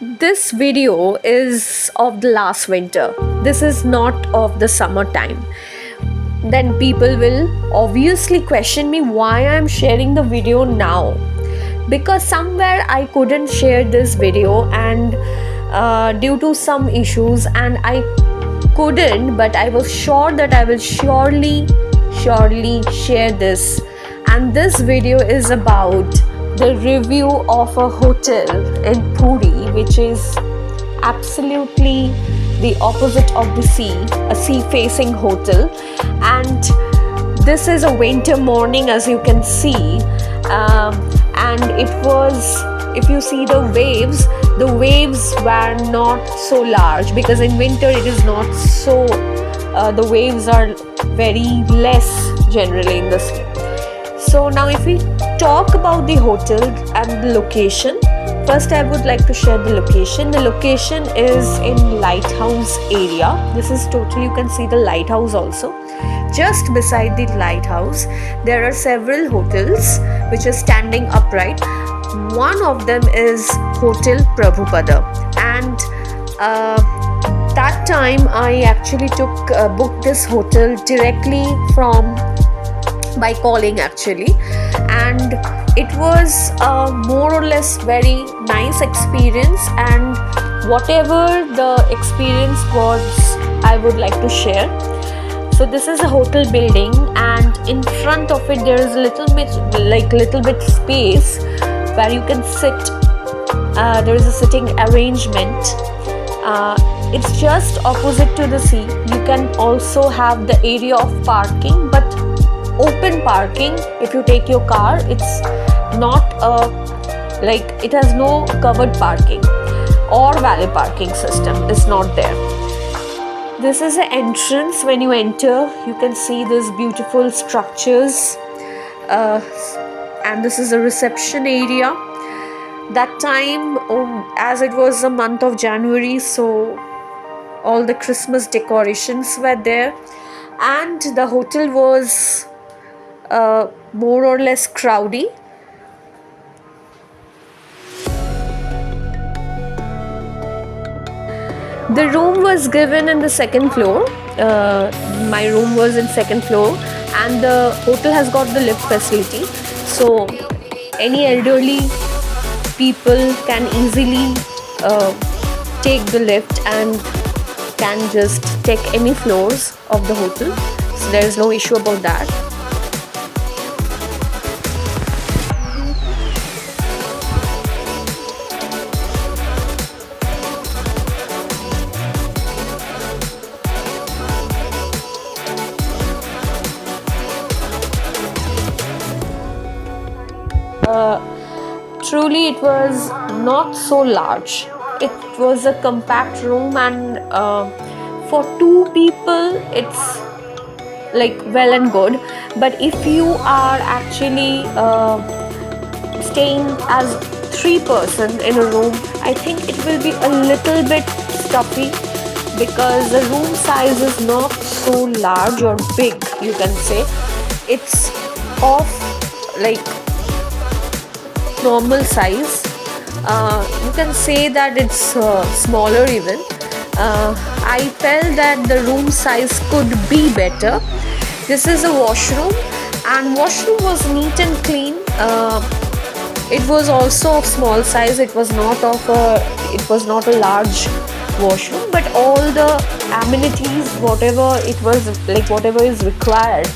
This video is of the last winter. This is not of the summertime. Then people will obviously question me why I'm sharing the video now. Because somewhere I couldn't share this video and due to some issues, and I couldn't, but I was sure that I will surely share this. And this video is about the review of a hotel in Puri, which is absolutely the opposite of the sea, a sea facing hotel. And this is a winter morning, as you can see. And it was, if you see the waves were not so large, because in winter it is not so, the waves are very less generally in the sea. So now if we talk about the hotel and the location, first I would like to share the location. The location is in Lighthouse area. This is totally, you can see the lighthouse also. Just beside the lighthouse, there are several hotels which are standing upright. One of them is Hotel Prabhupada, and that time I actually booked this hotel directly by calling actually, and it was a more or less very nice experience, and whatever the experience was, I would like to share. So this is a hotel building, and in front of it there is a little bit space where you can sit. There is a sitting arrangement. It's just opposite to the sea. You can also have the area of parking, but open parking. If you take your car, it's not it has no covered parking, or valet parking system is not there. This is the entrance. When you enter, you can see these beautiful structures, and this is the reception area. That time, as it was the month of January, so all the Christmas decorations were there, and the hotel was more or less crowdy. The room was given in the second floor. My room was in second floor, and the hotel has got the lift facility, so any elderly people can easily take the lift and can just take any floors of the hotel, so there is no issue about that. Truly, it was not so large. It was a compact room, and for two people, it's well and good. But if you are actually staying as 3 person in a room, I think it will be a little bit stuffy, because the room size is not so large or big, you can say. It's of normal size. You can say that it's smaller even. I felt that the room size could be better. This is a washroom, and washroom was neat and clean. It was also of small size. It was not a large washroom, but all the amenities, whatever is required,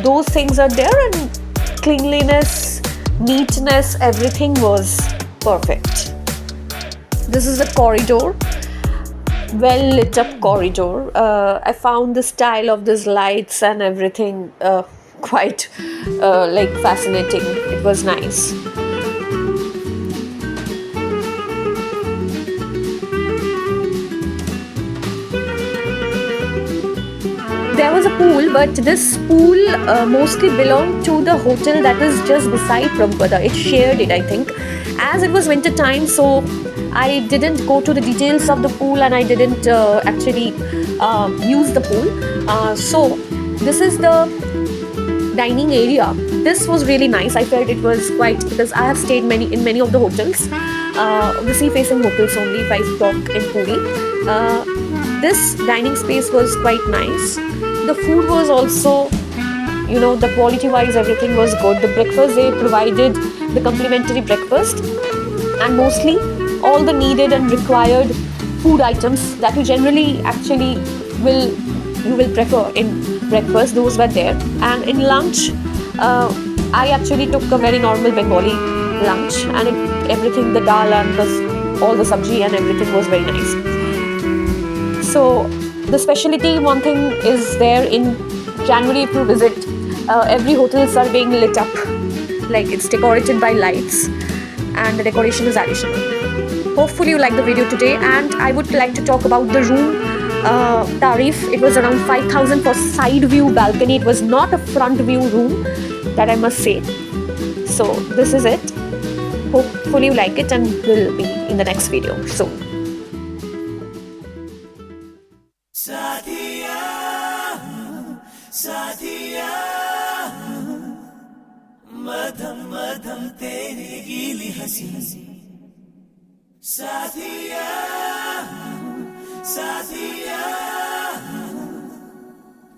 those things are there, and cleanliness, neatness, everything was perfect. This is a corridor, well lit up corridor. I found the style of these lights and everything quite fascinating. It was nice. There was a pool, but this pool mostly belonged to the hotel that is just beside Prabhupada. It shared it, I think. As it was winter time, so I didn't go to the details of the pool, and I didn't actually use the pool. So this is the dining area. This was really nice. I felt it was quite, because I have stayed in many of the hotels, the sea-facing hotels only. If I talk in Puri, this dining space was quite nice. The food was also, the quality-wise, everything was good. The breakfast, they provided the complimentary breakfast, and mostly all the needed and required food items that you generally actually will prefer in breakfast, those were there. And in lunch, I actually took a very normal Bengali lunch, and everything, the dal and all the sabji and everything was very nice. So the specialty, one thing is there in January, if you visit, every hotels are being lit up, like it's decorated by lights, and the decoration is additional. Hopefully you like the video today, and I would like to talk about the room tarif. It was around 5,000 for side view balcony. It was not a front view room, that I must say. So this is it. Hopefully you like it, and we'll be in the next video soon. Saadiya, Saadiya, madham madham tere gili hasi. Saadiya, Saadiya,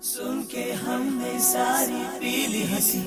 sun ke humne sari pili hasi.